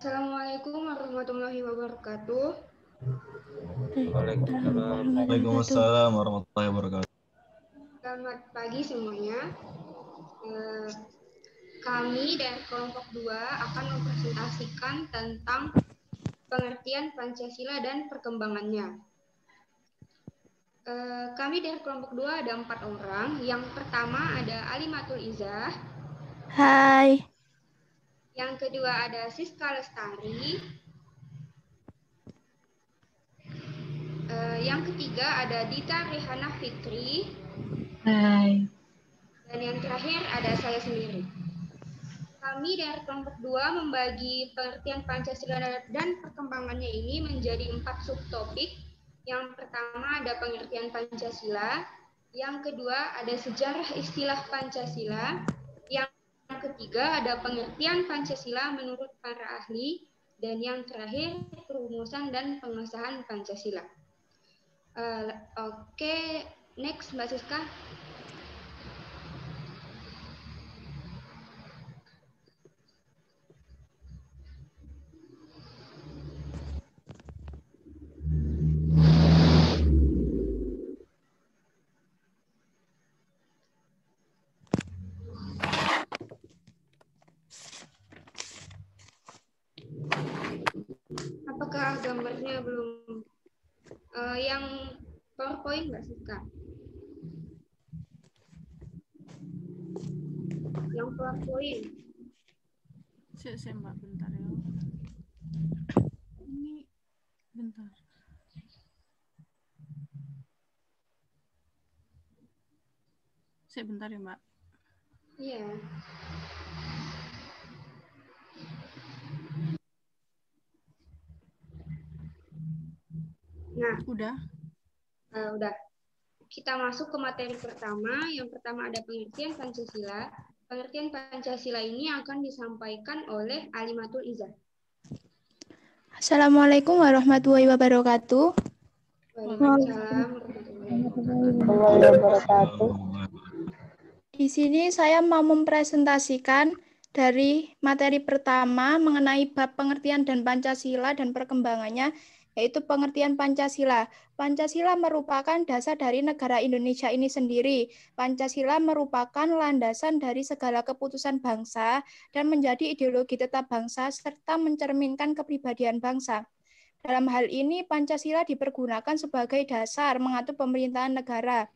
Assalamualaikum warahmatullahi wabarakatuh. Waalaikumsalam warahmatullahi wabarakatuh. Selamat pagi semuanya. Kami dari kelompok 2 akan mempresentasikan tentang pengertian Pancasila dan perkembangannya. Kami dari kelompok 2 ada 4 orang. Yang pertama ada Alimatul Izzah. Hai. Yang kedua ada Siska Lestari. Yang ketiga ada Dita Rehana Fitri. Hai. Dan yang terakhir ada saya sendiri. Kami dari kelompok 2 membagi pengertian Pancasila dan perkembangannya ini menjadi 4 subtopik. Yang pertama ada pengertian Pancasila. Yang kedua ada sejarah istilah Pancasila. Yang ketiga ada pengertian Pancasila menurut para ahli. Dan yang terakhir perumusan dan pengesahan Pancasila. Oke, next Mbak Siska. Apakah gambarnya belum yang PowerPoint Mbak Siska? Yang PowerPoint. Saya Mbak, bentar ya. Ini bentar. Saya bentar ya Mbak. Iya. Nah, Udah. Udah. Kita masuk ke materi pertama. Yang pertama ada pengertian Pancasila. Pengertian Pancasila ini akan disampaikan oleh Alimatul Izzah. Assalamualaikum warahmatullahi wabarakatuh. Waalaikumsalam warahmatullahi Wabarakatuh. Di sini saya mau mempresentasikan dari materi pertama mengenai bab pengertian dan Pancasila dan perkembangannya, yaitu pengertian Pancasila. Pancasila merupakan dasar dari negara Indonesia ini sendiri. Pancasila merupakan landasan dari segala keputusan bangsa dan menjadi ideologi tetap bangsa serta mencerminkan kepribadian bangsa. Dalam hal ini, Pancasila dipergunakan sebagai dasar mengatur pemerintahan negara.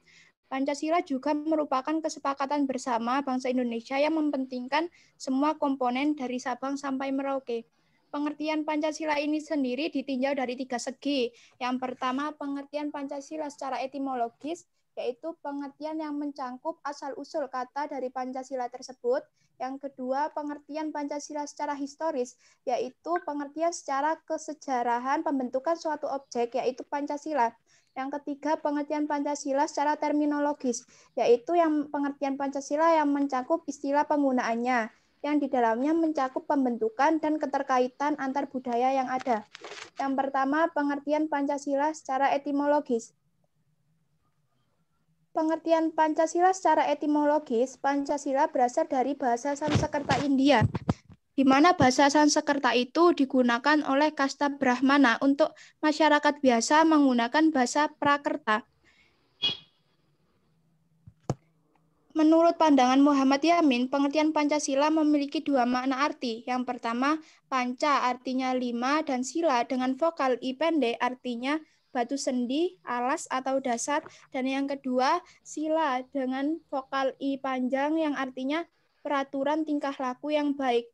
Pancasila juga merupakan kesepakatan bersama bangsa Indonesia yang mementingkan semua komponen dari Sabang sampai Merauke. Pengertian Pancasila ini sendiri ditinjau dari 3 segi. Yang pertama, pengertian Pancasila secara etimologis, yaitu pengertian yang mencangkup asal-usul kata dari Pancasila tersebut. Yang kedua, pengertian Pancasila secara historis, yaitu pengertian secara kesejarahan pembentukan suatu objek, yaitu Pancasila. Yang ketiga, pengertian Pancasila secara terminologis, yaitu yang pengertian Pancasila yang mencakup istilah penggunaannya, yang di dalamnya mencakup pembentukan dan keterkaitan antar budaya yang ada. Yang pertama, pengertian Pancasila secara etimologis. Pengertian Pancasila secara etimologis, Pancasila berasal dari bahasa Sanskerta India, di mana bahasa Sanskerta itu digunakan oleh kasta Brahmana untuk masyarakat biasa menggunakan bahasa Prakerta. Menurut pandangan Muhammad Yamin, pengertian Pancasila memiliki 2 makna arti. Yang pertama, panca artinya 5 dan sila dengan vokal I pendek artinya batu sendi, alas atau dasar. Dan yang kedua, sila dengan vokal I panjang yang artinya peraturan tingkah laku yang baik.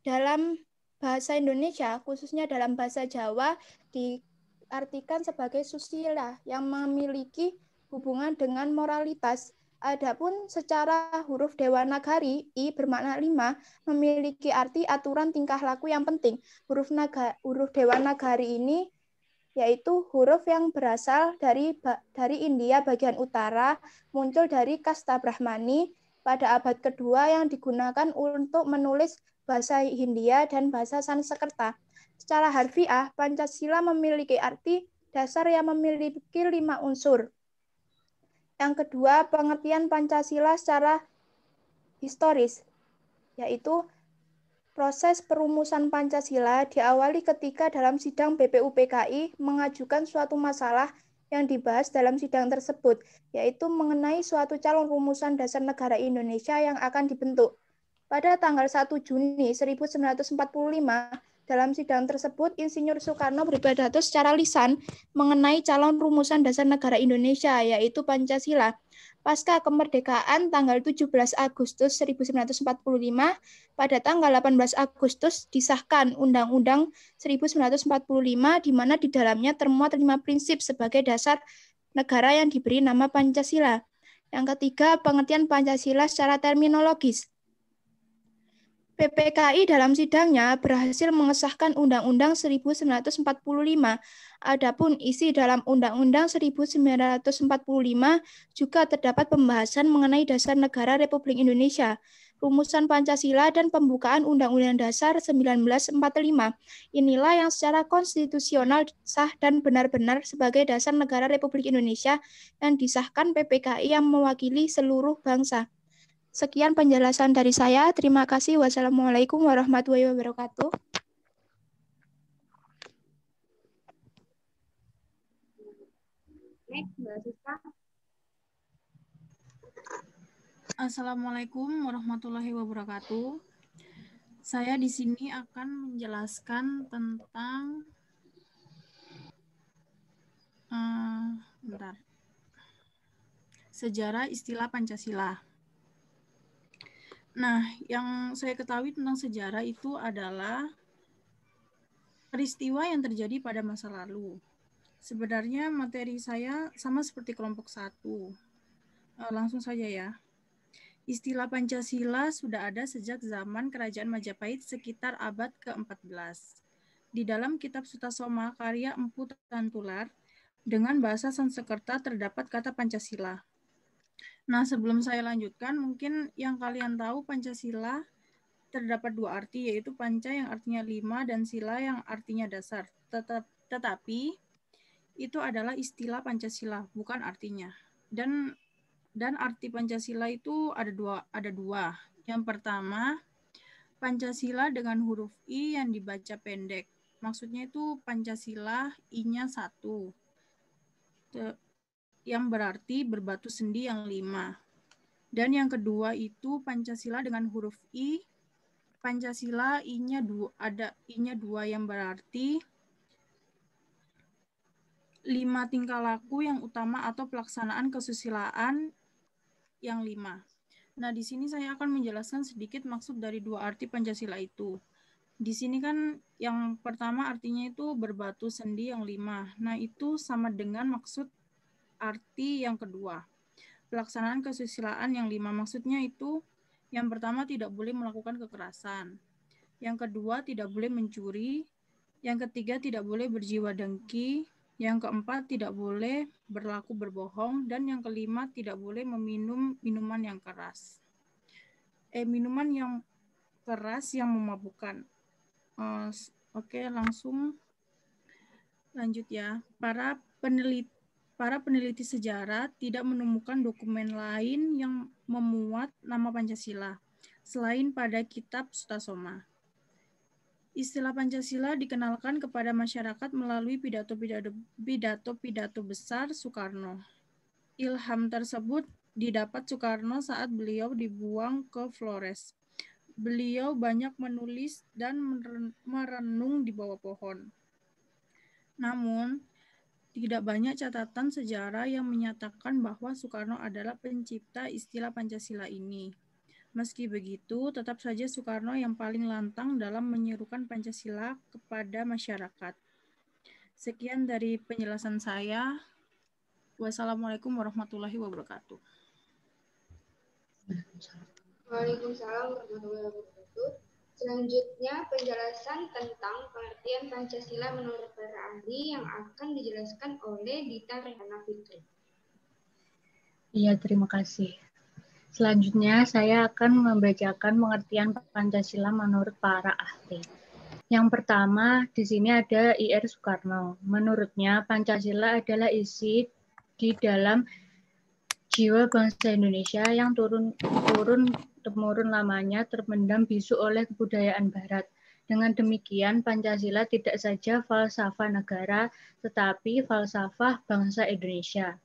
Dalam bahasa Indonesia, khususnya dalam bahasa Jawa, diartikan sebagai susila yang memiliki hubungan dengan moralitas. Adapun secara huruf Dewanagari, I bermakna 5, memiliki arti aturan tingkah laku yang penting. Huruf Dewanagari ini yaitu huruf yang berasal dari India bagian utara, muncul dari kasta Brahmani pada abad kedua yang digunakan untuk menulis bahasa Hindia dan bahasa Sanskerta. Secara harfiah, Pancasila memiliki arti dasar yang memiliki 5 unsur. Yang kedua, pengertian Pancasila secara historis, yaitu Proses perumusan Pancasila diawali ketika dalam sidang BPUPKI mengajukan suatu masalah yang dibahas dalam sidang tersebut, yaitu mengenai suatu calon rumusan dasar negara Indonesia yang akan dibentuk. Pada tanggal 1 Juni 1945, dalam sidang tersebut, Insinyur Soekarno berpidato secara lisan mengenai calon rumusan dasar negara Indonesia, yaitu Pancasila. Pasca kemerdekaan tanggal 17 Agustus 1945, pada tanggal 18 Agustus disahkan Undang-Undang 1945 di mana di dalamnya termuat 5 prinsip sebagai dasar negara yang diberi nama Pancasila. Yang ketiga, pengertian Pancasila secara terminologis. PPKI dalam sidangnya berhasil mengesahkan Undang-Undang 1945. Adapun isi dalam Undang-Undang 1945 juga terdapat pembahasan mengenai dasar negara Republik Indonesia, rumusan Pancasila, dan pembukaan Undang-Undang Dasar 1945. Inilah yang secara konstitusional sah dan benar-benar sebagai dasar negara Republik Indonesia yang disahkan PPKI yang mewakili seluruh bangsa. Sekian penjelasan dari saya. Terima kasih. Wassalamualaikum warahmatullahi wabarakatuh. Next, Mbak Siska. Assalamualaikum warahmatullahi wabarakatuh. Saya di sini akan menjelaskan tentang sejarah istilah Pancasila. Nah, yang saya ketahui tentang sejarah itu adalah peristiwa yang terjadi pada masa lalu. Sebenarnya materi saya sama seperti kelompok 1. Langsung saja ya. Istilah Pancasila sudah ada sejak zaman Kerajaan Majapahit sekitar abad ke-14. Di dalam kitab Sutasoma karya Empu Tantular, dengan bahasa Sanskerta terdapat kata Pancasila. Nah, sebelum saya lanjutkan, mungkin yang kalian tahu Pancasila terdapat 2 arti, yaitu panca yang artinya 5 dan sila yang artinya dasar. Tetapi itu adalah istilah Pancasila, bukan artinya. Dan arti Pancasila itu ada dua. Yang pertama, Pancasila dengan huruf I yang dibaca pendek. Maksudnya itu Pancasila I-nya 1. Yang berarti berbatu sendi yang 5. Dan yang kedua itu Pancasila dengan huruf I. Pancasila I-nya 2, ada I-nya 2 yang berarti 5 tingkah laku yang utama atau pelaksanaan kesusilaan yang 5. Nah, di sini saya akan menjelaskan sedikit maksud dari 2 arti Pancasila itu. Di sini kan yang pertama artinya itu berbatu sendi yang 5. Nah, itu sama dengan maksud arti yang kedua. Pelaksanaan kesusilaan yang 5 maksudnya itu yang pertama tidak boleh melakukan kekerasan. Yang kedua tidak boleh mencuri. Yang ketiga tidak boleh berjiwa dengki. Yang keempat tidak boleh berlaku berbohong. Dan yang kelima tidak boleh meminum minuman yang keras. Minuman yang keras yang memabukkan. Oke, langsung lanjut ya. Para peneliti sejarah tidak menemukan dokumen lain yang memuat nama Pancasila selain pada kitab Sutasoma. Istilah Pancasila dikenalkan kepada masyarakat melalui pidato-pidato besar Soekarno. Ilham tersebut didapat Soekarno saat beliau dibuang ke Flores. Beliau banyak menulis dan merenung di bawah pohon. Namun, tidak banyak catatan sejarah yang menyatakan bahwa Soekarno adalah pencipta istilah Pancasila ini. Meski begitu, tetap saja Soekarno yang paling lantang dalam menyerukan Pancasila kepada masyarakat. Sekian dari penjelasan saya. Wassalamualaikum warahmatullahi wabarakatuh. Waalaikumsalam warahmatullahi wabarakatuh. Selanjutnya penjelasan tentang pengertian Pancasila menurut para ahli yang akan dijelaskan oleh Dita Rehana Fitri. Iya, terima kasih. Selanjutnya saya akan membacakan pengertian Pancasila menurut para ahli. Yang pertama, di sini ada I.R. Soekarno. Menurutnya, Pancasila adalah isi di dalam Jiwa bangsa Indonesia yang turun-temurun lamanya terpendam bisu oleh kebudayaan Barat. Dengan demikian, Pancasila tidak saja falsafah negara, tetapi falsafah bangsa Indonesia.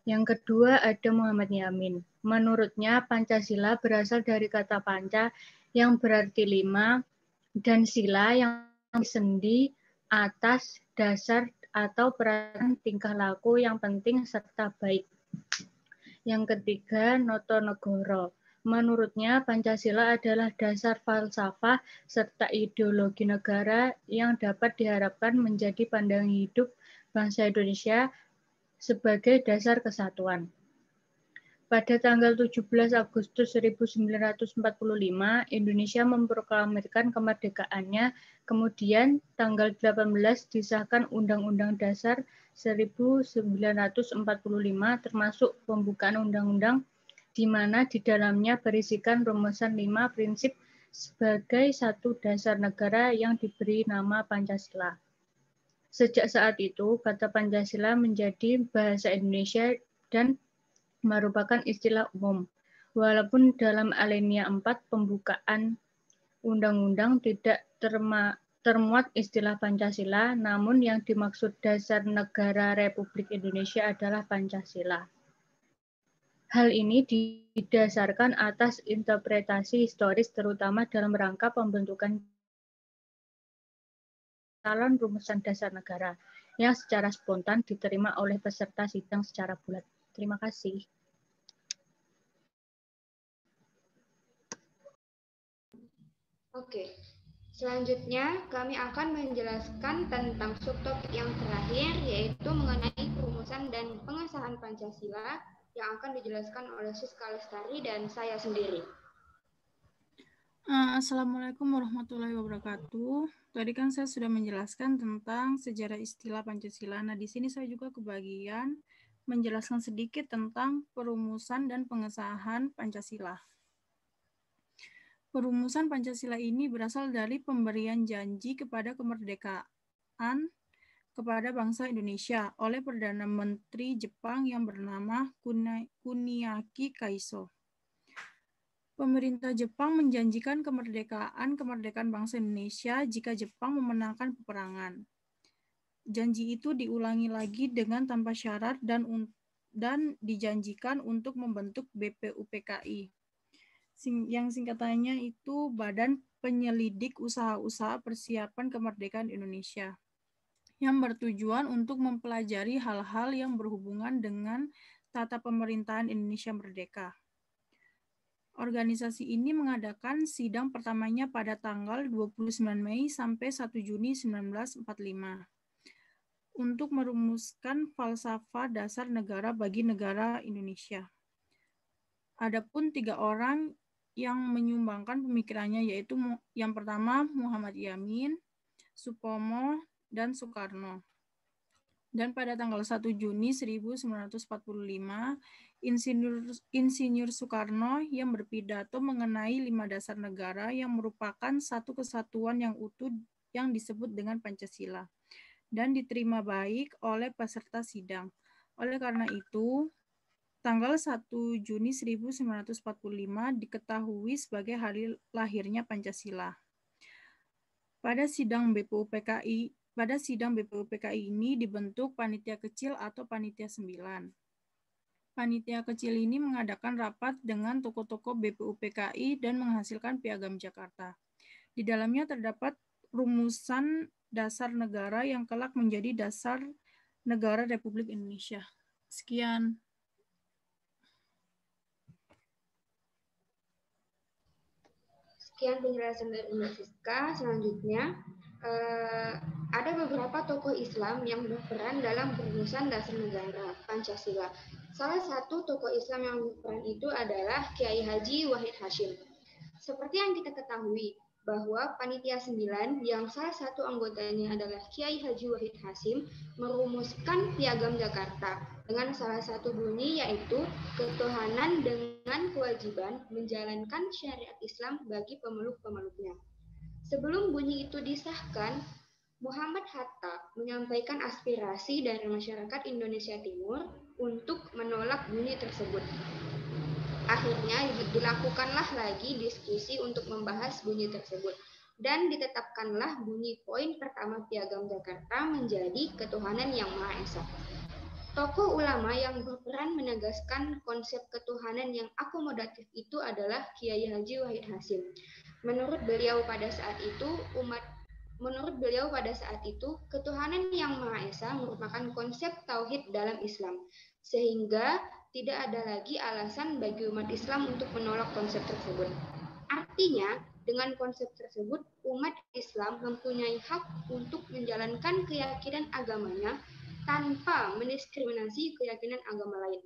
Yang kedua ada Muhammad Yamin. Menurutnya, Pancasila berasal dari kata panca yang berarti 5 dan sila yang sendi atas dasar atau peraturan tingkah laku yang penting serta baik. Yang ketiga, Notonegoro. Menurutnya, Pancasila adalah dasar falsafah serta ideologi negara yang dapat diharapkan menjadi pandangan hidup bangsa Indonesia sebagai dasar kesatuan. Pada tanggal 17 Agustus 1945, Indonesia memproklamirkan kemerdekaannya. Kemudian, tanggal 18 disahkan Undang-Undang Dasar 1945 termasuk pembukaan undang-undang di mana di dalamnya berisikan rumusan 5 prinsip sebagai satu dasar negara yang diberi nama Pancasila. Sejak saat itu, kata Pancasila menjadi bahasa Indonesia dan merupakan istilah umum. Walaupun dalam alinea 4 pembukaan undang-undang tidak termuat istilah Pancasila, namun yang dimaksud dasar negara Republik Indonesia adalah Pancasila. Hal ini didasarkan atas interpretasi historis terutama dalam rangka pembentukan calon rumusan dasar negara yang secara spontan diterima oleh peserta sidang secara bulat. Terima kasih. Oke, selanjutnya kami akan menjelaskan tentang subtopik yang terakhir, yaitu mengenai perumusan dan pengesahan Pancasila yang akan dijelaskan oleh Siska Lestari dan saya sendiri. Assalamualaikum warahmatullahi wabarakatuh. Tadi kan saya sudah menjelaskan tentang sejarah istilah Pancasila. Nah, di sini saya juga kebagian menjelaskan sedikit tentang perumusan dan pengesahan Pancasila. Perumusan Pancasila ini berasal dari pemberian janji kepada kemerdekaan kepada bangsa Indonesia oleh Perdana Menteri Jepang yang bernama Kuniaki Kaiso. Pemerintah Jepang menjanjikan kemerdekaan bangsa Indonesia jika Jepang memenangkan peperangan. Janji itu diulangi lagi dengan tanpa syarat dan dijanjikan untuk membentuk BPUPKI. Yang singkatannya itu Badan Penyelidik Usaha-Usaha Persiapan Kemerdekaan Indonesia, yang bertujuan untuk mempelajari hal-hal yang berhubungan dengan tata pemerintahan Indonesia merdeka. Organisasi ini mengadakan sidang pertamanya pada tanggal 29 Mei sampai 1 Juni 1945 untuk merumuskan falsafah dasar negara bagi negara Indonesia. Adapun 3 orang yang menyumbangkan pemikirannya yaitu yang pertama Muhammad Yamin, Supomo, dan Soekarno. Dan pada tanggal 1 Juni 1945, Insinyur Soekarno yang berpidato mengenai 5 dasar negara yang merupakan satu kesatuan yang utuh yang disebut dengan Pancasila dan diterima baik oleh peserta sidang. Oleh karena itu, tanggal 1 Juni 1945 diketahui sebagai hari lahirnya Pancasila. Pada sidang BPUPKI ini dibentuk panitia kecil atau panitia 9. Panitia kecil ini mengadakan rapat dengan tokoh-tokoh BPUPKI dan menghasilkan Piagam Jakarta. Di dalamnya terdapat rumusan dasar negara yang kelak menjadi dasar negara Republik Indonesia. Sekian. Sekian penjelasan dari Mbak Siska. Selanjutnya, ada beberapa tokoh Islam yang berperan dalam perumusan dasar negara Pancasila. Salah satu tokoh Islam yang berperan itu adalah Kiai Haji Wahid Hasyim. Seperti yang kita ketahui, bahwa Panitia 9 yang salah satu anggotanya adalah Kiai Haji Wahid Hasyim merumuskan Piagam Jakarta dengan salah satu bunyi yaitu ketuhanan dengan kewajiban menjalankan syariat Islam bagi pemeluk-pemeluknya. Sebelum bunyi itu disahkan, Muhammad Hatta menyampaikan aspirasi dari masyarakat Indonesia Timur untuk menolak bunyi tersebut. Akhirnya dilakukanlah lagi diskusi untuk membahas bunyi tersebut dan ditetapkanlah bunyi poin pertama Piagam Jakarta menjadi ketuhanan yang Maha Esa. Tokoh ulama yang berperan menegaskan konsep ketuhanan yang akomodatif itu adalah Kiai Haji Wahid Hasyim. Menurut beliau pada saat itu, ketuhanan yang Maha Esa merupakan konsep tauhid dalam Islam, sehingga tidak ada lagi alasan bagi umat Islam untuk menolak konsep tersebut. Artinya, dengan konsep tersebut, umat Islam mempunyai hak untuk menjalankan keyakinan agamanya tanpa mendiskriminasi keyakinan agama lain.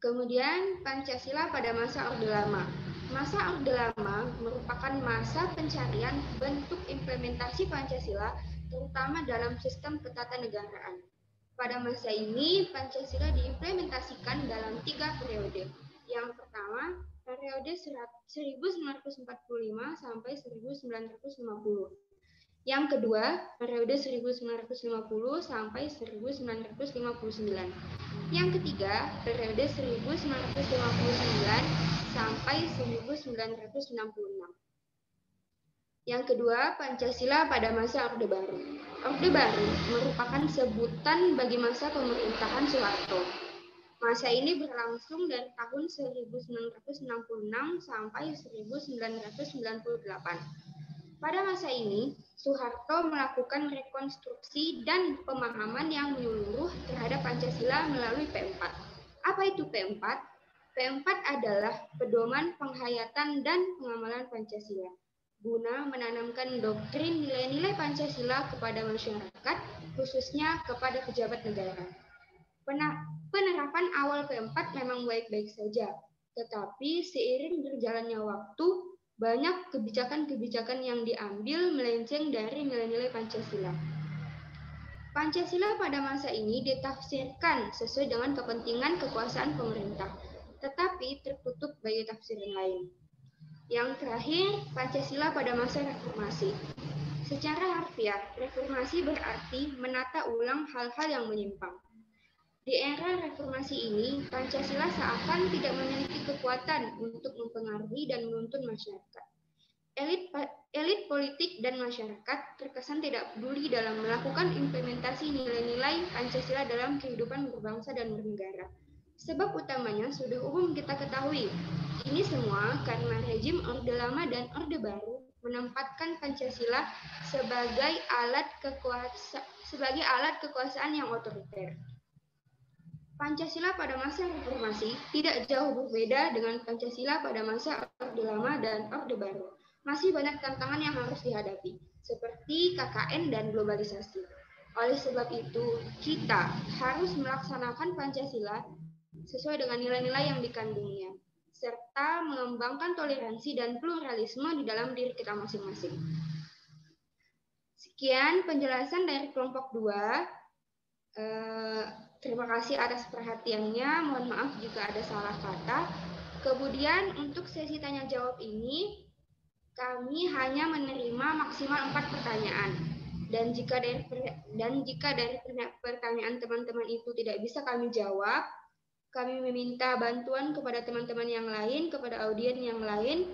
Kemudian, Pancasila pada masa Orde Lama. Masa Orde Lama merupakan masa pencarian bentuk implementasi Pancasila, terutama dalam sistem ketatanegaraan. Pada masa ini, Pancasila diimplementasikan dalam 3 periode. Yang pertama, periode 1945 sampai 1950. Yang kedua, periode 1950 sampai 1959. Yang ketiga, periode 1959 sampai 1966. Yang kedua, Pancasila pada masa Orde Baru. Orde Baru merupakan sebutan bagi masa pemerintahan Soeharto. Masa ini berlangsung dari tahun 1966 sampai 1998. Pada masa ini, Soeharto melakukan rekonstruksi dan pemahaman yang menyeluruh terhadap Pancasila melalui P4. Apa itu P4? P4 adalah pedoman penghayatan dan pengamalan Pancasila, guna menanamkan doktrin nilai-nilai Pancasila kepada masyarakat, khususnya kepada pejabat negara. Penerapan awal P4 memang baik-baik saja, tetapi seiring berjalannya waktu, banyak kebijakan-kebijakan yang diambil melenceng dari nilai-nilai Pancasila. Pancasila pada masa ini ditafsirkan sesuai dengan kepentingan kekuasaan pemerintah, tetapi tertutup bagi tafsiran lain. Yang terakhir, Pancasila pada masa reformasi. Secara harfiah, reformasi berarti menata ulang hal-hal yang menyimpang. Di era reformasi ini, Pancasila seakan tidak memiliki kekuatan untuk mempengaruhi dan menuntun masyarakat. Elit politik dan masyarakat terkesan tidak peduli dalam melakukan implementasi nilai-nilai Pancasila dalam kehidupan berbangsa dan bernegara. Sebab utamanya sudah umum kita ketahui. Ini semua karena rejim Orde Lama dan Orde Baru menempatkan Pancasila sebagai alat kekuasaan yang otoriter. Pancasila pada masa reformasi tidak jauh berbeda dengan Pancasila pada masa Orde Lama dan Orde Baru. Masih banyak tantangan yang harus dihadapi, seperti KKN dan globalisasi. Oleh sebab itu, kita harus melaksanakan Pancasila sesuai dengan nilai-nilai yang dikandungnya, serta mengembangkan toleransi dan pluralisme di dalam diri kita masing-masing. Sekian penjelasan dari kelompok 2. Terima kasih atas perhatiannya. Mohon maaf jika ada salah kata. Kemudian untuk sesi tanya jawab ini, kami hanya menerima maksimal 4 pertanyaan. Dan jika dari pertanyaan teman-teman itu tidak bisa kami jawab, kami meminta bantuan kepada teman-teman yang lain, kepada audien yang lain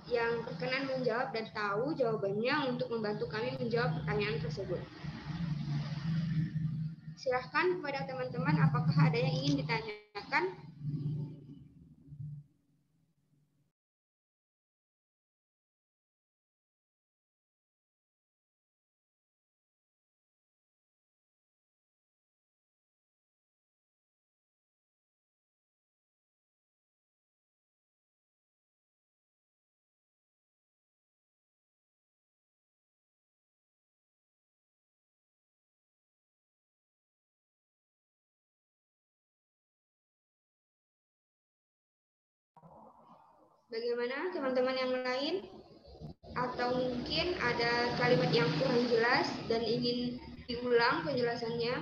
yang berkenan menjawab dan tahu jawabannya untuk membantu kami menjawab pertanyaan tersebut. Silahkan kepada teman-teman apakah ada yang ingin ditanyakan. Bagaimana teman-teman yang lain? Atau mungkin ada kalimat yang kurang jelas dan ingin diulang penjelasannya?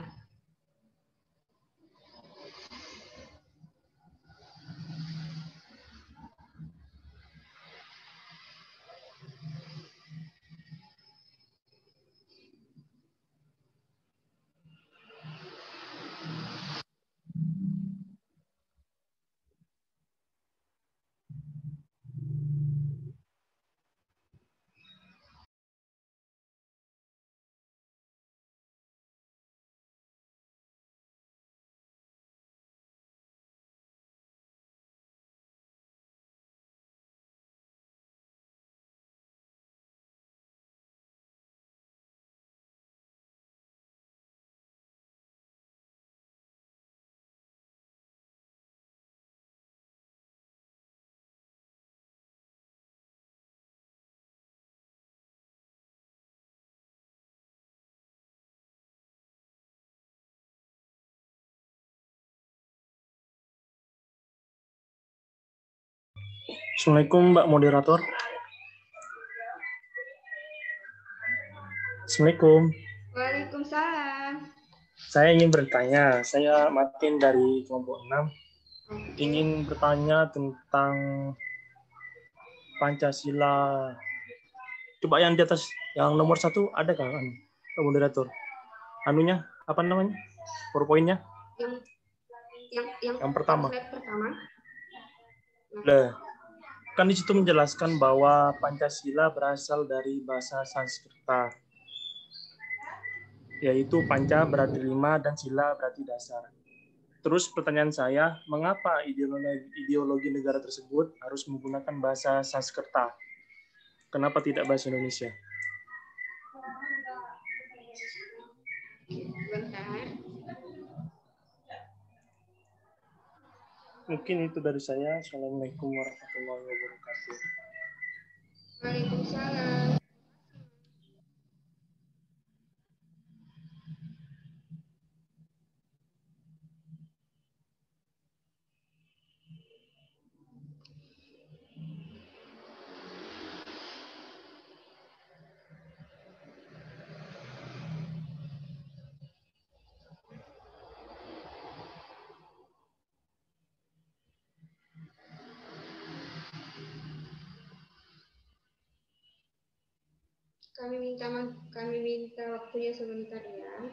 Assalamualaikum Mbak Moderator. Assalamualaikum. Waalaikumsalam. Saya ingin bertanya, saya Martin dari kelompok 6. Oke. Ingin bertanya tentang Pancasila. Coba yang di atas, yang nomor 1 ada kan, Pak Moderator? Anunya, apa namanya? PowerPoint-nya? Yang pertama. Slide pertama. Nah, kan di situ menjelaskan bahwa Pancasila berasal dari bahasa Sanskerta, yaitu panca berarti 5 dan sila berarti dasar. Terus pertanyaan saya, mengapa ideologi negara tersebut harus menggunakan bahasa Sanskerta? Kenapa tidak bahasa Indonesia? Bentar. Mungkin itu dari saya. Assalamualaikum warahmatullahi wabarakatuh. Waalaikumsalam. Kami minta waktunya sebentar ya.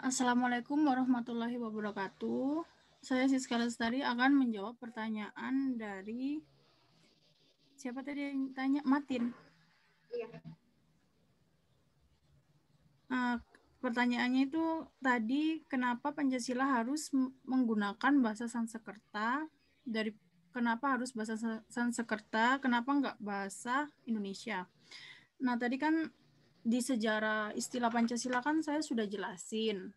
Assalamualaikum warahmatullahi wabarakatuh. Saya Siska Lestari akan menjawab pertanyaan dari siapa tadi yang tanya? Martin. Iya. Pertanyaannya itu tadi, kenapa Pancasila harus menggunakan bahasa Sanskerta? Kenapa harus bahasa Sanskerta? Kenapa enggak bahasa Indonesia? Nah, tadi kan di sejarah istilah Pancasila kan saya sudah jelasin.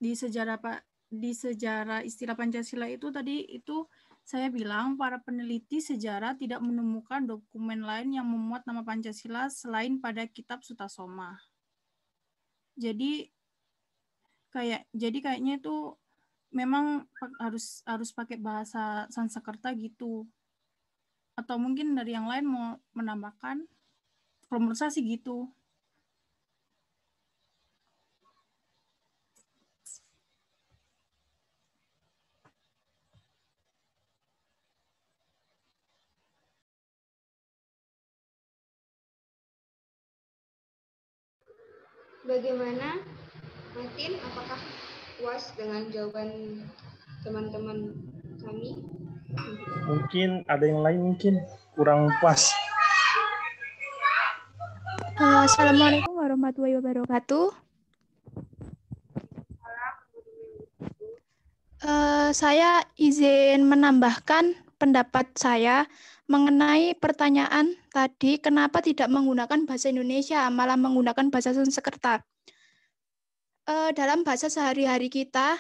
Di sejarah istilah Pancasila itu tadi itu saya bilang para peneliti sejarah tidak menemukan dokumen lain yang memuat nama Pancasila selain pada kitab Sutasoma. Jadi kayaknya itu memang harus pakai bahasa Sanskerta gitu. Atau mungkin dari yang lain mau menambahkan, kalau menurut saya sih gitu. Bagaimana, Martin? Apakah puas dengan jawaban teman-teman kami? Mungkin ada yang lain mungkin kurang puas. Assalamualaikum warahmatullahi wabarakatuh. Saya izin menambahkan pendapat saya mengenai pertanyaan tadi, kenapa tidak menggunakan bahasa Indonesia, malah menggunakan bahasa Sanskerta. Dalam bahasa sehari-hari kita,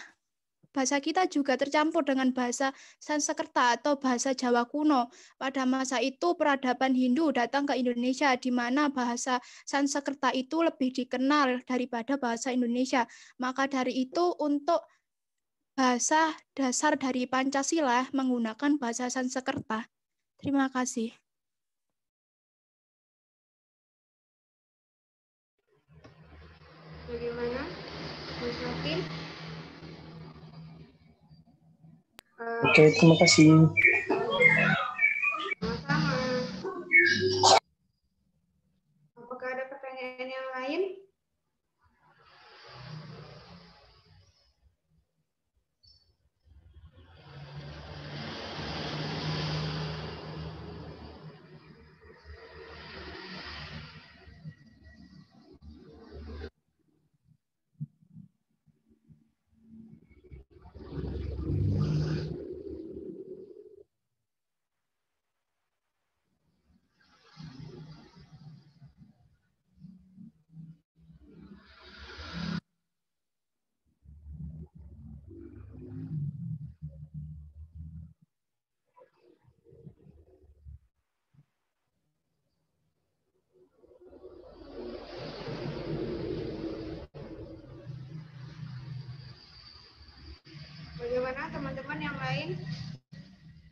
bahasa kita juga tercampur dengan bahasa Sanskerta atau bahasa Jawa kuno. Pada masa itu peradaban Hindu datang ke Indonesia, di mana bahasa Sanskerta itu lebih dikenal daripada bahasa Indonesia. Maka dari itu untuk bahasa dasar dari Pancasila menggunakan bahasa Sanskerta. Terima kasih. Bagaimana, Mas Martin? Oke, terima kasih. Sama-sama. Apakah ada pertanyaan yang lain? bagaimana teman-teman yang lain?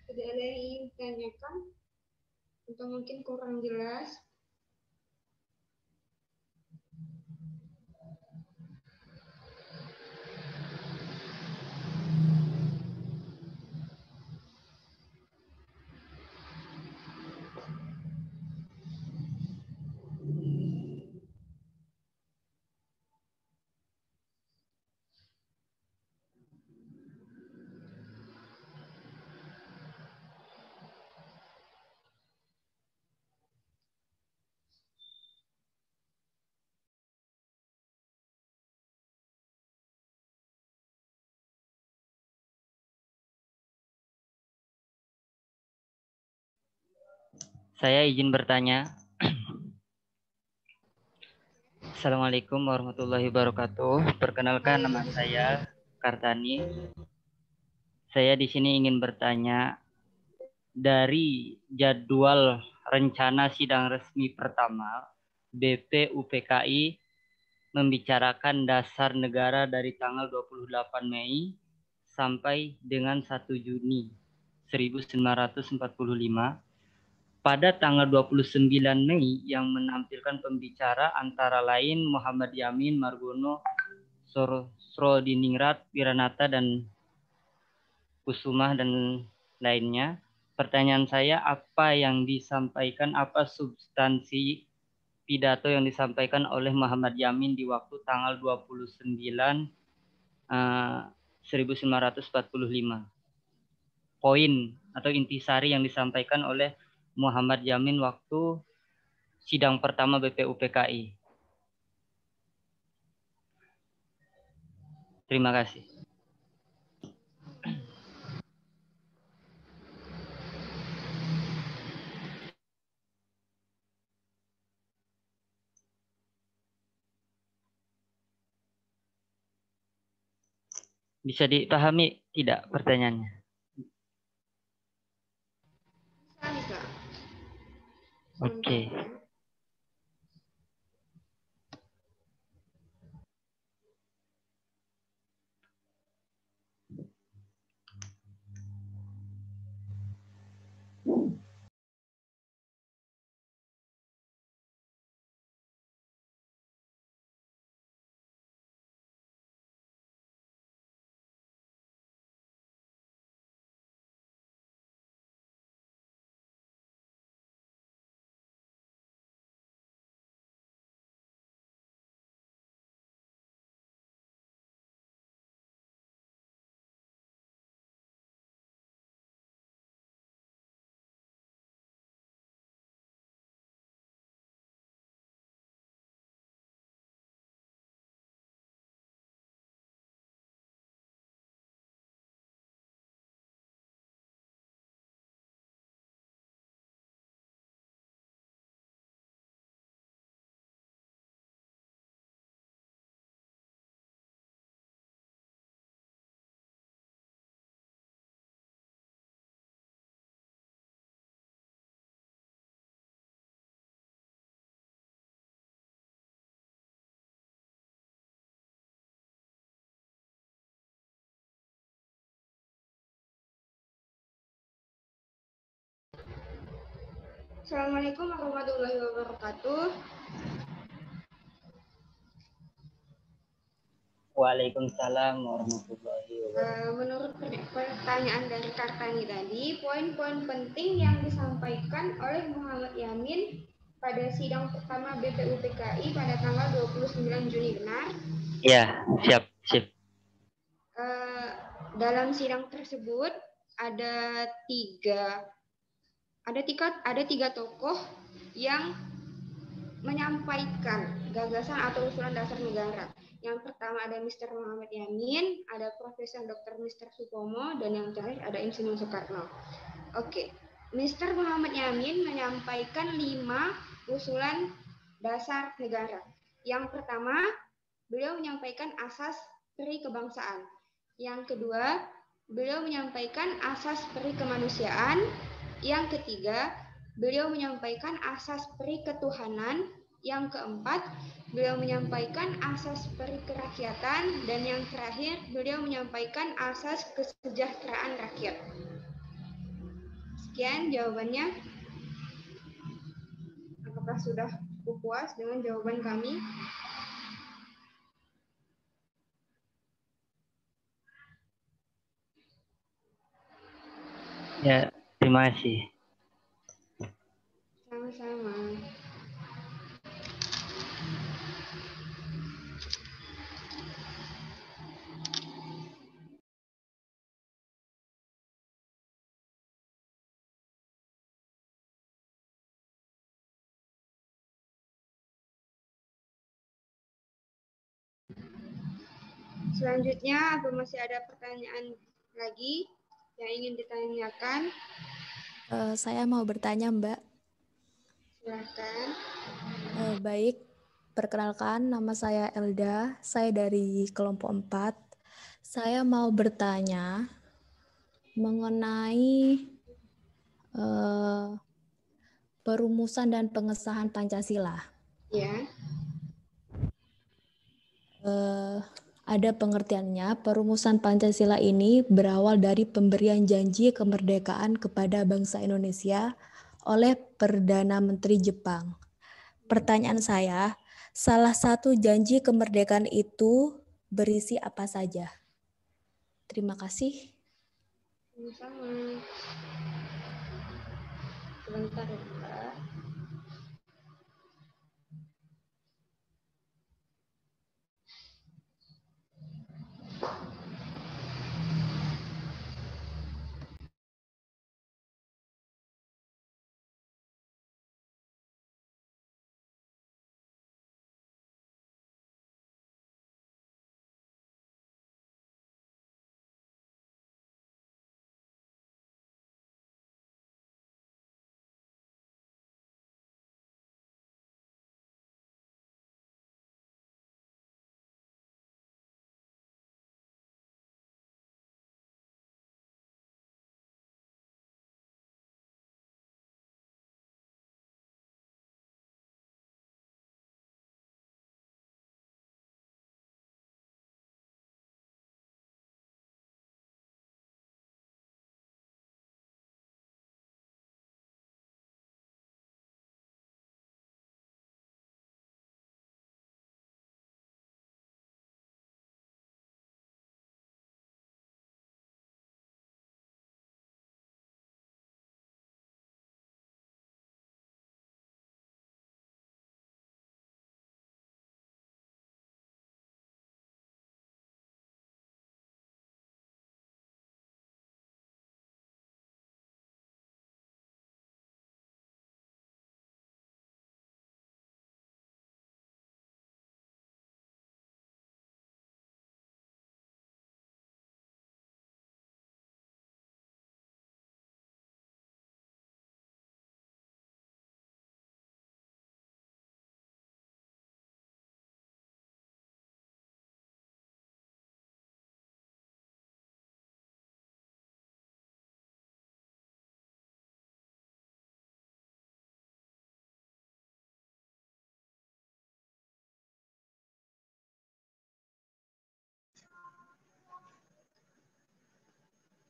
Tidak ada yang ingin ditanyakan? Atau mungkin kurang jelas? Saya izin bertanya. Assalamualaikum warahmatullahi wabarakatuh. Perkenalkan, nama saya Kartani. Saya di sini ingin bertanya, dari jadwal rencana sidang resmi pertama, BP UPKI membicarakan dasar negara dari tanggal 28 Mei sampai dengan 1 Juni 1945. Pada tanggal 29 Mei yang menampilkan pembicara antara lain Muhammad Yamin, Margono, Srodiningrat, Wiranata, dan Kusumah, dan lainnya. Pertanyaan saya, apa yang disampaikan, apa substansi pidato yang disampaikan oleh Muhammad Yamin di waktu tanggal 29 1945? Poin atau intisari yang disampaikan oleh Muhammad Yamin waktu sidang pertama BPUPKI. Terima kasih. Bisa dipahami tidak pertanyaannya? Bisa. Oke. Assalamualaikum warahmatullahi wabarakatuh. Waalaikumsalam warahmatullahi wabarakatuh. Menurut pertanyaan dari Kartani tadi, poin-poin penting yang disampaikan oleh Muhammad Yamin pada sidang pertama BPUPKI pada tanggal 29 Juni, benar? Ya, siap. Dalam sidang tersebut ada tiga tokoh yang menyampaikan gagasan atau usulan dasar negara. Yang pertama ada Mr. Muhammad Yamin, ada Profesor Dr. Mr. Supomo, dan yang terakhir ada Insinyur Soekarno. Oke, Mr. Muhammad Yamin menyampaikan 5 usulan dasar negara. Yang pertama, beliau menyampaikan asas peri kebangsaan. Yang kedua, beliau menyampaikan asas peri kemanusiaan. Yang ketiga, beliau menyampaikan asas peri ketuhanan. Yang keempat, beliau menyampaikan asas perikerakyatan, dan yang terakhir beliau menyampaikan asas kesejahteraan rakyat. Sekian jawabannya. Apakah sudah cukup puas dengan jawaban kami? Ya, terima kasih. Sama-sama. Selanjutnya, apa masih ada pertanyaan lagi yang ingin ditanyakan? Saya mau bertanya, Mbak. Silakan. Baik, perkenalkan nama saya Elda, saya dari kelompok 4. Saya mau bertanya mengenai perumusan dan pengesahan Pancasila. Ya. Ada pengertiannya, perumusan Pancasila ini berawal dari pemberian janji kemerdekaan kepada bangsa Indonesia oleh Perdana Menteri Jepang. Pertanyaan saya, salah satu janji kemerdekaan itu berisi apa saja? Terima kasih. Sama-sama. Sebentar ya, Mbak.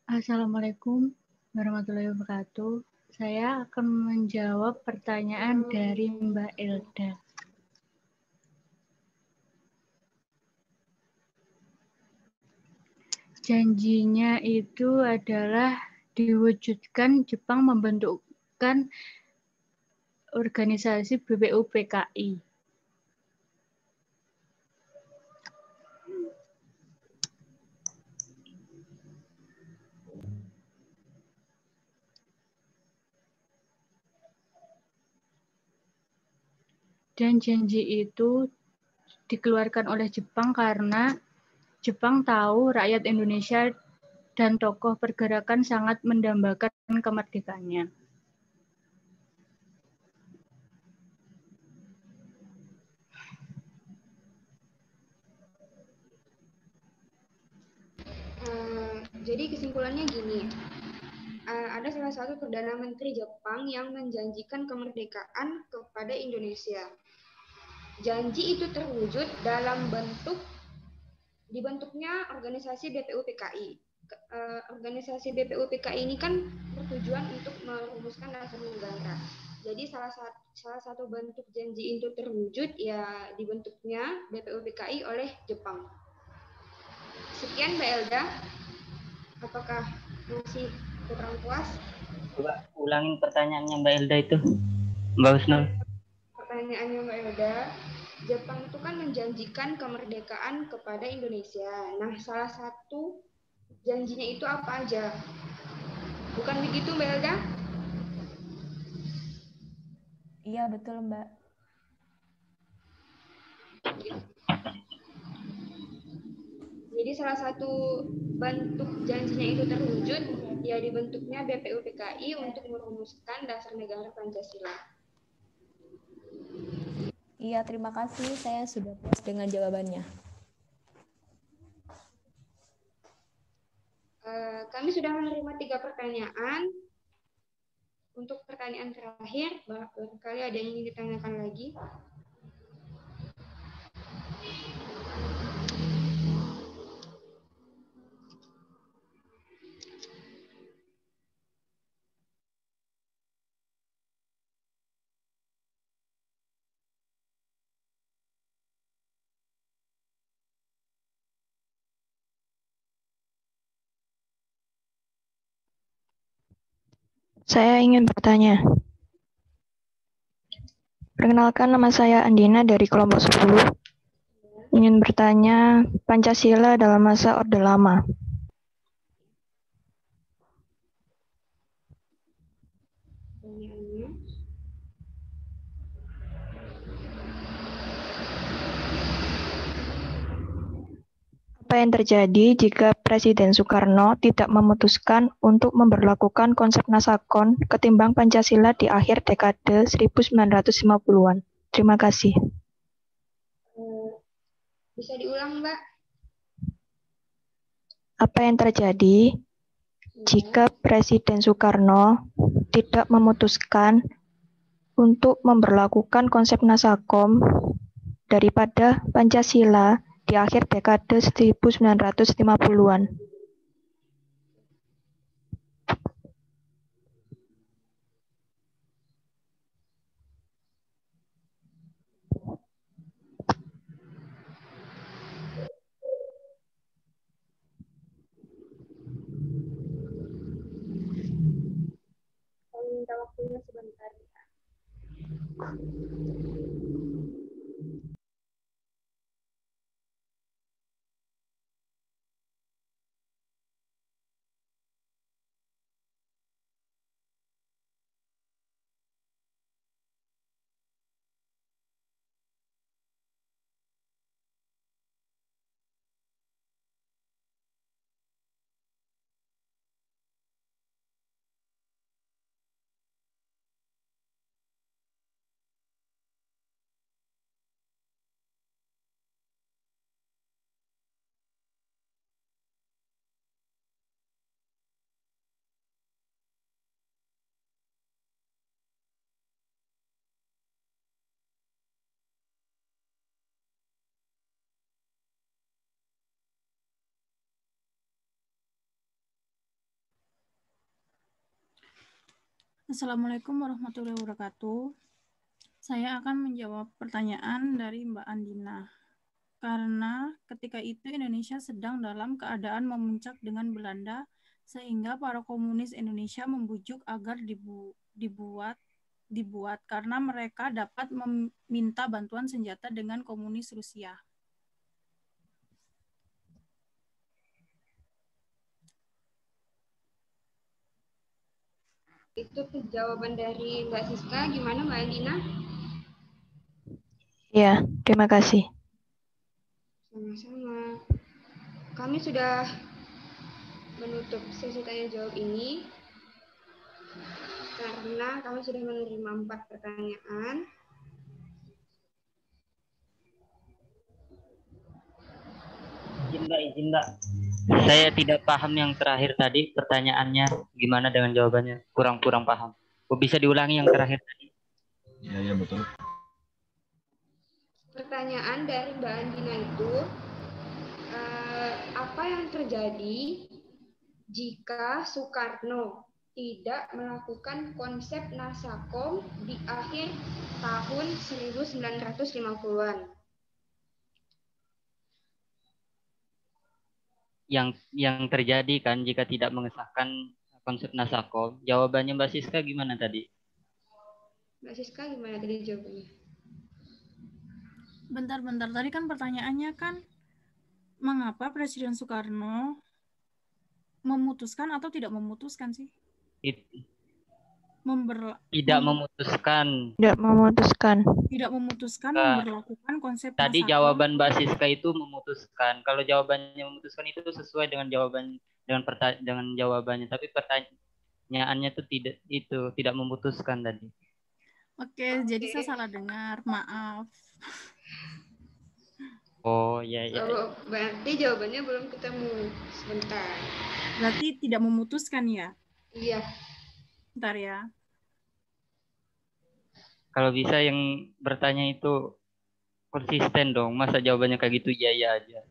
Assalamualaikum warahmatullahi wabarakatuh. Saya akan menjawab pertanyaan dari Mbak Elda. Janjinya itu adalah diwujudkan Jepang membentukkan organisasi BPUPKI. Dan janji itu dikeluarkan oleh Jepang karena Jepang tahu rakyat Indonesia dan tokoh pergerakan sangat mendambakan kemerdekaannya. Jadi kesimpulannya gini, ada salah satu Perdana Menteri Jepang yang menjanjikan kemerdekaan kepada Indonesia. janji itu terwujud dalam dibentuknya organisasi BPUPKI. Organisasi BPUPKI ini kan bertujuan untuk merumuskan dasar negara. Jadi salah satu bentuk janji itu terwujud ya dibentuknya BPUPKI oleh Jepang. Sekian Mbak Elda. Apakah masih kurang puas? Coba ulangin pertanyaannya Mbak Elda itu, Mbak Husnul. Pertanyaannya Mbak Elda, Jepang itu kan menjanjikan kemerdekaan kepada Indonesia. Nah, salah satu janjinya itu apa aja? Bukan begitu Mbak Elda? Iya, betul, Mbak. Jadi salah satu bentuk janjinya itu terwujud, ya dibentuknya BPUPKI untuk merumuskan dasar negara Pancasila. Iya, terima kasih. Saya sudah puas dengan jawabannya. Kami sudah menerima 3 pertanyaan. Untuk pertanyaan terakhir, barangkali ada yang ingin ditanyakan lagi. Saya ingin bertanya. Perkenalkan, nama saya Andina dari kelompok 10. Ingin bertanya, Pancasila dalam masa Orde Lama. Apa yang terjadi jika Presiden Soekarno tidak memutuskan untuk memberlakukan konsep Nasakon ketimbang Pancasila di akhir dekade 1950-an? Terima kasih. Bisa diulang, Mbak? Apa yang terjadi jika Presiden Soekarno tidak memutuskan untuk memberlakukan konsep Nasakom daripada Pancasila di akhir dekade 1950-an? Saya minta waktunya sebentar. Assalamualaikum warahmatullahi wabarakatuh. Saya akan menjawab pertanyaan dari Mbak Andina. Karena ketika itu Indonesia sedang dalam keadaan memuncak dengan Belanda, sehingga para komunis Indonesia membujuk agar dibuat karena mereka dapat meminta bantuan senjata dengan komunis Rusia. Itu jawaban dari Mbak Siska. Gimana Mbak Andina? Ya, terima kasih. Sama-sama. Kami sudah menutup sesi tanya jawab ini karena kami sudah menerima 4 pertanyaan. Izin Mbak. Saya tidak paham yang terakhir tadi, pertanyaannya gimana dengan jawabannya? Kurang paham. Bisa diulangi yang terakhir tadi? Iya, betul. pertanyaan dari Mbak Andina itu, apa yang terjadi jika Soekarno tidak melakukan konsep Nasakom di akhir tahun 1950-an? Yang terjadi kan jika tidak mengesahkan konsep Nasakom. Jawabannya Mbak Siska gimana tadi? Mbak Siska gimana tadi jawabannya? Bentar. Tadi kan pertanyaannya kan mengapa Presiden Soekarno memutuskan atau tidak memutuskan sih? Tidak memutuskan. Tidak memutuskan memberlakukan konsep Tadi Nasakom. jawaban Mbak Siska itu memutuskan. Kalau jawabannya memutuskan itu sesuai dengan dengan jawabannya. Tapi pertanyaannya itu tidak memutuskan tadi. Oke, jadi saya salah dengar. Maaf. Oh ya. Berarti jawabannya belum ketemu. Sebentar. Berarti tidak memutuskan ya? Iya. Bentar ya. Kalau bisa yang bertanya itu konsisten dong. Masa jawabannya kayak gitu iya aja.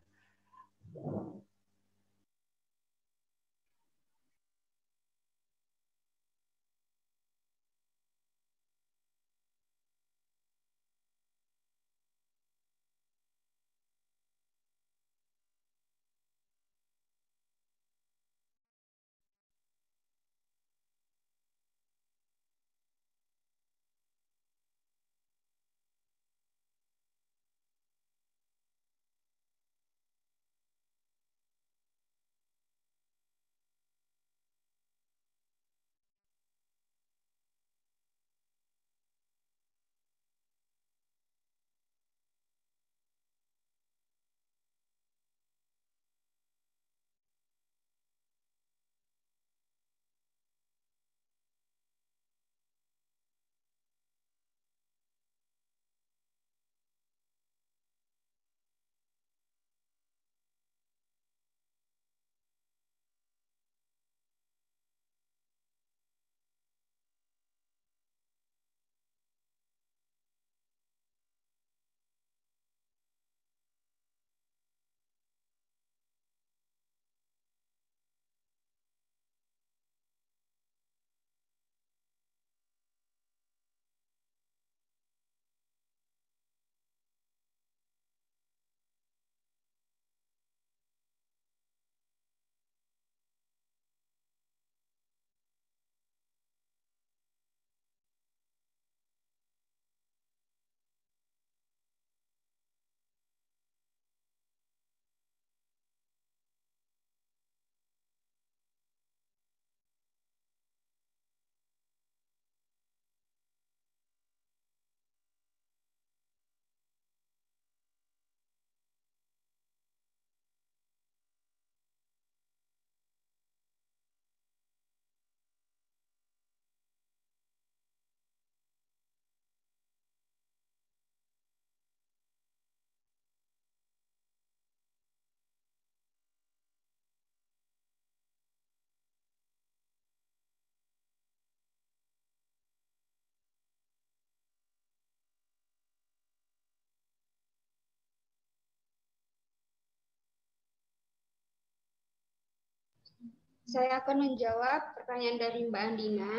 Saya akan menjawab pertanyaan dari Mbak Andina.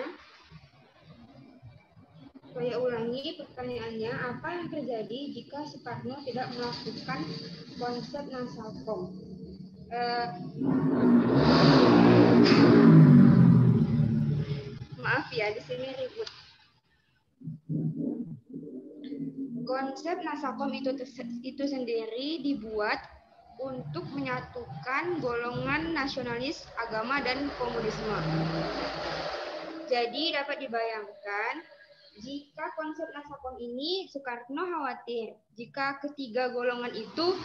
Saya ulangi pertanyaannya, apa yang terjadi jika Soekarno tidak melakukan konsep Nasakom? Maaf ya, di sini ribut. Konsep Nasakom itu sendiri dibuat untuk menyatukan golongan nasionalis, agama, dan komunisme. Jadi dapat dibayangkan jika konsep Nasakom ini Soekarno khawatir jika ketiga golongan itu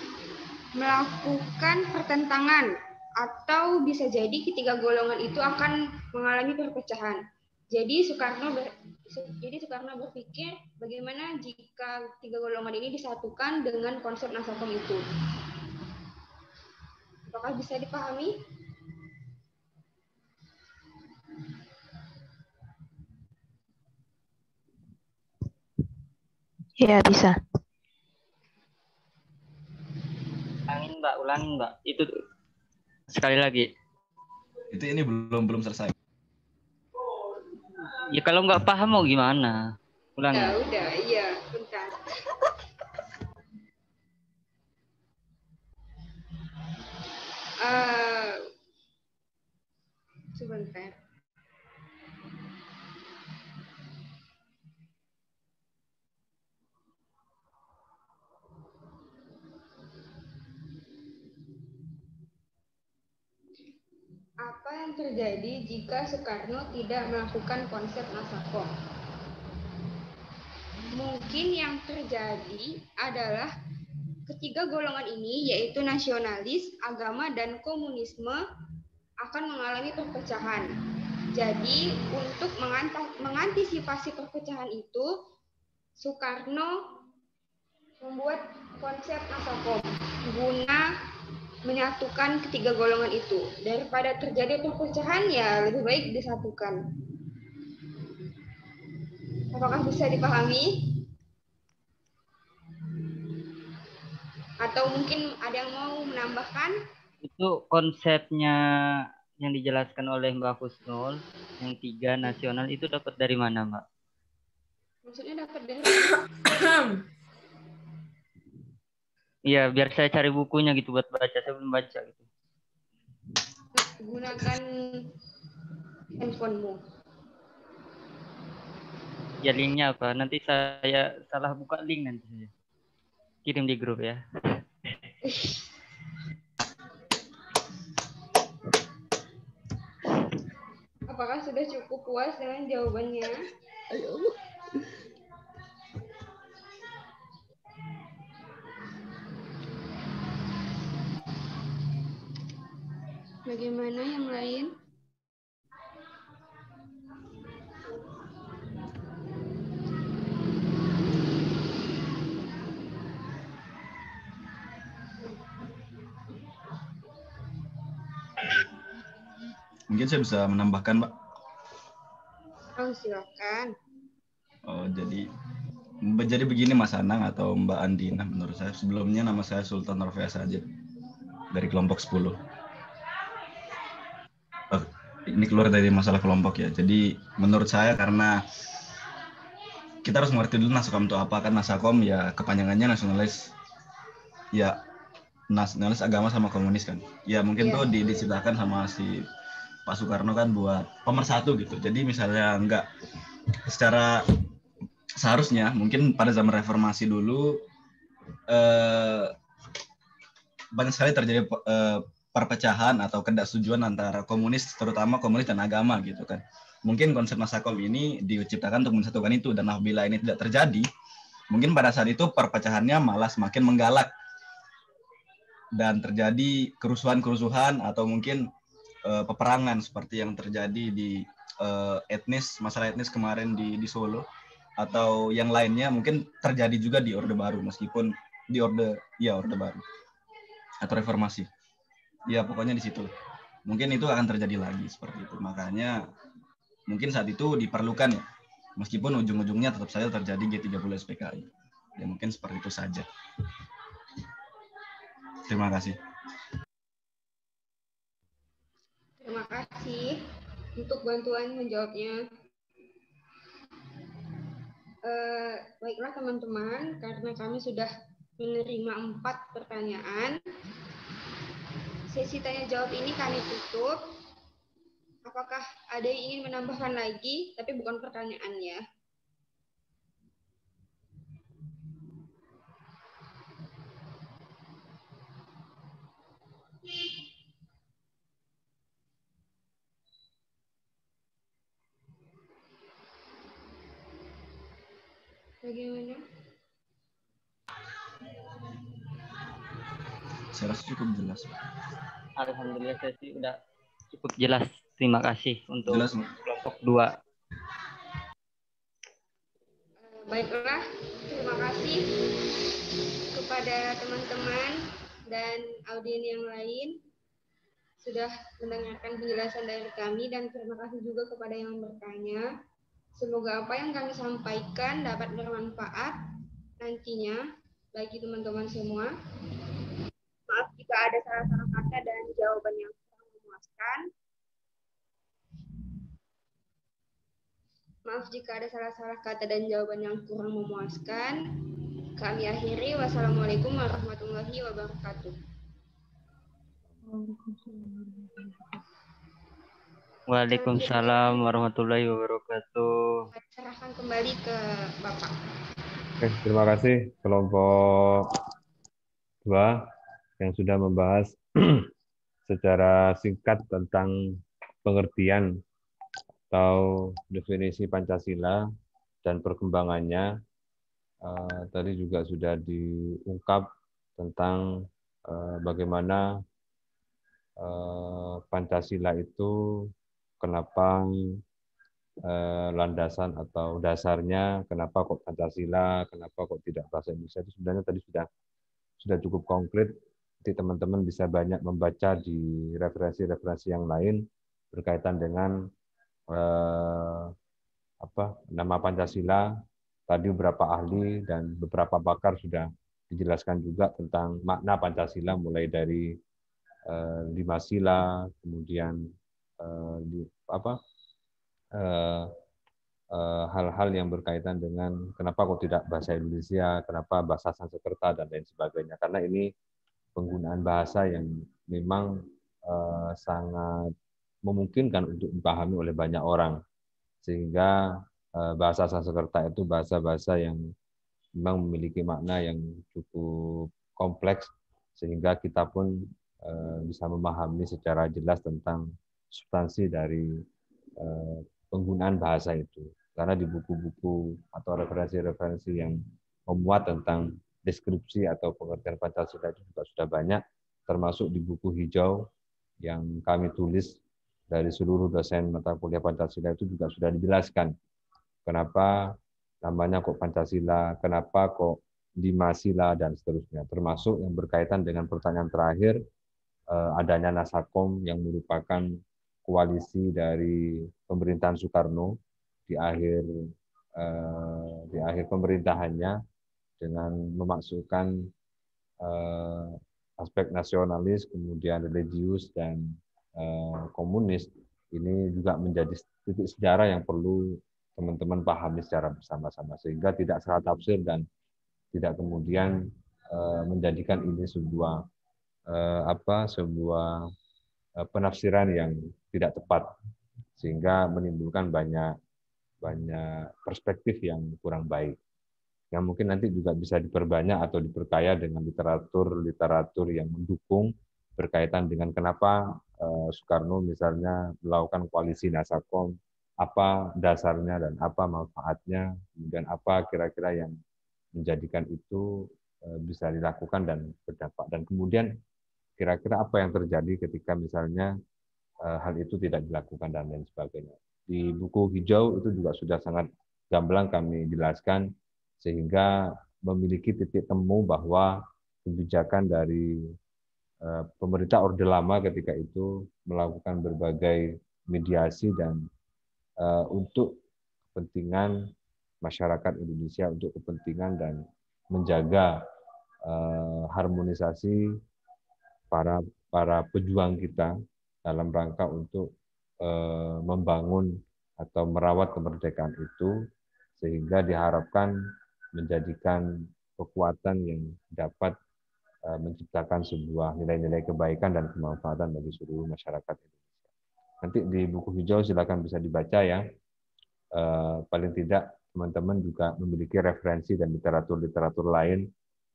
melakukan pertentangan atau bisa jadi ketiga golongan itu akan mengalami perpecahan. Jadi Soekarno berpikir bagaimana jika tiga golongan ini disatukan dengan konsep Nasakom itu. Apakah bisa dipahami? Ya, bisa. Mbak, ulangi Mbak. Itu sekali lagi. Itu ini belum selesai. Ya kalau nggak paham mau gimana? Ulangi. Ya udah, iya, bentar. Sebentar. Apa yang terjadi jika Soekarno tidak melakukan konsep Nasakom? Mungkin yang terjadi adalah ketiga golongan ini, yaitu nasionalis, agama, dan komunisme, akan mengalami perpecahan. Jadi, untuk mengantisipasi perpecahan itu, Soekarno membuat konsep Nasakom guna menyatukan ketiga golongan itu. Daripada terjadi perpecahan, ya lebih baik disatukan. Apakah bisa dipahami? Atau mungkin ada yang mau menambahkan? Itu konsepnya yang dijelaskan oleh Mbak Husnul, yang 3 nasional itu dapat dari mana, Mbak? Maksudnya dapat dari Iya, biar saya cari bukunya gitu buat baca. Saya belum baca gitu. Gunakan handphonemu. Ya linknya apa? Nanti saya salah buka link nanti saya kirim di grup ya. Apakah sudah cukup puas dengan jawabannya? Bagaimana yang lain? Mungkin saya bisa menambahkan, Mbak. Oh, silakan. Oh, jadi begini Mas Anang atau Mbak Andina, menurut saya sebelumnya nama saya Sultan Norvia Sajid dari kelompok 10. Ini keluar dari masalah kelompok ya. Jadi menurut saya karena kita harus mengerti dulu Nasakom itu apa. Kan Nasakom ya kepanjangannya nasionalis, ya nasionalis agama sama komunis kan. Ya mungkin tuh diciptakan sama si Pak Soekarno kan buat pemersatu gitu. Jadi misalnya enggak secara seharusnya mungkin pada zaman reformasi dulu banyak sekali terjadi perpecahan atau ketidaksetujuan antara komunis, terutama komunis dan agama gitu kan. Mungkin konsep Nasakom ini diciptakan untuk mensatukan itu, dan apabila ini tidak terjadi, mungkin pada saat itu perpecahannya malah semakin menggalak dan terjadi kerusuhan-kerusuhan atau mungkin peperangan seperti yang terjadi di masalah etnis kemarin di Solo, atau yang lainnya mungkin terjadi juga di Orde Baru, meskipun di Orde Baru atau reformasi. Ya pokoknya di situ. Mungkin itu akan terjadi lagi seperti itu. Makanya mungkin saat itu diperlukan ya. Meskipun ujung-ujungnya tetap saja terjadi G30 SPKI. Ya mungkin seperti itu saja. Terima kasih. Terima kasih untuk bantuan menjawabnya. Baiklah teman-teman, karena kami sudah menerima 4 pertanyaan. Sesi tanya jawab ini kami tutup. Apakah ada yang ingin menambahkan lagi, tapi bukan pertanyaan ya? Bagaimana? Saya rasa cukup jelas. Alhamdulillah saya sih udah cukup jelas. Terima kasih untuk jelas, kelompok 2. Baiklah, terima kasih kepada teman-teman dan audien yang lain sudah mendengarkan penjelasan dari kami, dan terima kasih juga kepada yang bertanya. Semoga apa yang kami sampaikan dapat bermanfaat nantinya bagi teman-teman semua. Maaf jika jika ada salah-salah kata dan jawaban yang kurang memuaskan. Maaf jika ada salah-salah kata dan jawaban yang kurang memuaskan. Kami akhiri. Wassalamualaikum warahmatullahi wabarakatuh. Waalaikumsalam warahmatullahi wabarakatuh. Serahkan kembali ke Bapak. Oke, terima kasih kelompok 2 yang sudah membahas secara singkat tentang pengertian atau definisi Pancasila dan perkembangannya. Tadi juga sudah diungkap tentang bagaimana Pancasila itu kenapa landasan atau dasarnya, kenapa kok Pancasila, kenapa kok tidak bahasa Indonesia, itu sebenarnya tadi sudah cukup konkret. Nanti teman-teman bisa banyak membaca di referensi-referensi yang lain berkaitan dengan nama Pancasila. Tadi beberapa ahli dan beberapa pakar sudah dijelaskan juga tentang makna Pancasila, mulai dari 5 sila, kemudian hal-hal yang berkaitan dengan kenapa kok tidak bahasa Indonesia, kenapa bahasa Sanskerta, dan lain sebagainya. Karena ini penggunaan bahasa yang memang sangat memungkinkan untuk dipahami oleh banyak orang. Sehingga bahasa Sanskerta itu bahasa-bahasa yang memang memiliki makna yang cukup kompleks, sehingga kita pun bisa memahami secara jelas tentang substansi dari penggunaan bahasa itu. Karena di buku-buku atau referensi-referensi yang memuat tentang deskripsi atau pengertian Pancasila itu juga sudah banyak, termasuk di buku hijau yang kami tulis dari seluruh dosen mata kuliah Pancasila itu juga sudah dijelaskan kenapa namanya kok Pancasila, kenapa kok 5 sila, dan seterusnya. Termasuk yang berkaitan dengan pertanyaan terakhir, adanya Nasakom yang merupakan koalisi dari pemerintahan Soekarno di akhir pemerintahannya dengan memasukkan aspek nasionalis, kemudian religius dan komunis. Ini juga menjadi titik sejarah yang perlu teman-teman pahami secara bersama-sama, sehingga tidak salah tafsir dan tidak kemudian menjadikan ini sebuah penafsiran yang tidak tepat, sehingga menimbulkan banyak perspektif yang kurang baik. Yang mungkin nanti juga bisa diperbanyak atau diperkaya dengan literatur yang mendukung berkaitan dengan kenapa Soekarno misalnya melakukan koalisi Nasakom, apa dasarnya dan apa manfaatnya, kemudian apa kira-kira yang menjadikan itu bisa dilakukan dan berdampak, dan kemudian kira-kira apa yang terjadi ketika misalnya hal itu tidak dilakukan dan lain sebagainya. Di buku hijau itu juga sudah sangat gamblang kami jelaskan, sehingga memiliki titik temu bahwa kebijakan dari pemerintah Orde Lama ketika itu melakukan berbagai mediasi dan untuk kepentingan masyarakat Indonesia, untuk kepentingan dan menjaga harmonisasi para pejuang kita dalam rangka untuk membangun atau merawat kemerdekaan itu, sehingga diharapkan menjadikan kekuatan yang dapat menciptakan sebuah nilai-nilai kebaikan dan kemanfaatan bagi seluruh masyarakat Indonesia. Nanti di buku hijau silakan bisa dibaca ya. Paling tidak teman-teman juga memiliki referensi dan literatur-literatur lain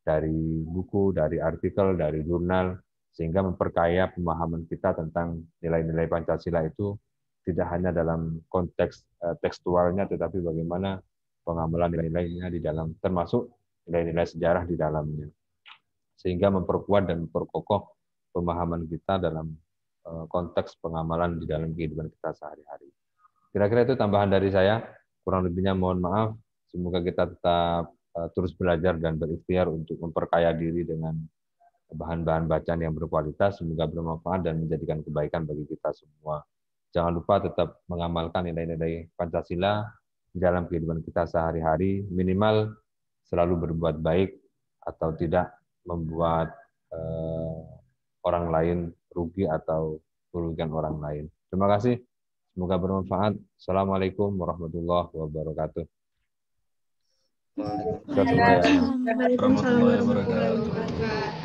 dari buku, dari artikel, dari jurnal, sehingga memperkaya pemahaman kita tentang nilai-nilai Pancasila itu tidak hanya dalam konteks tekstualnya, tetapi bagaimana pengamalan nilai-nilainya di dalam, termasuk nilai-nilai sejarah di dalamnya, sehingga memperkuat dan memperkokoh pemahaman kita dalam konteks pengamalan di dalam kehidupan kita sehari-hari. Kira-kira itu tambahan dari saya. Kurang lebihnya mohon maaf. Semoga kita tetap terus belajar dan berikhtiar untuk memperkaya diri dengan bahan-bahan bacaan yang berkualitas, semoga bermanfaat dan menjadikan kebaikan bagi kita semua. Jangan lupa tetap mengamalkan nilai-nilai Pancasila di dalam kehidupan kita sehari-hari, minimal selalu berbuat baik atau tidak membuat orang lain rugi atau merugikan orang lain. Terima kasih. Semoga bermanfaat. Assalamualaikum warahmatullahi wabarakatuh. Waalaikumsalam warahmatullahi wabarakatuh.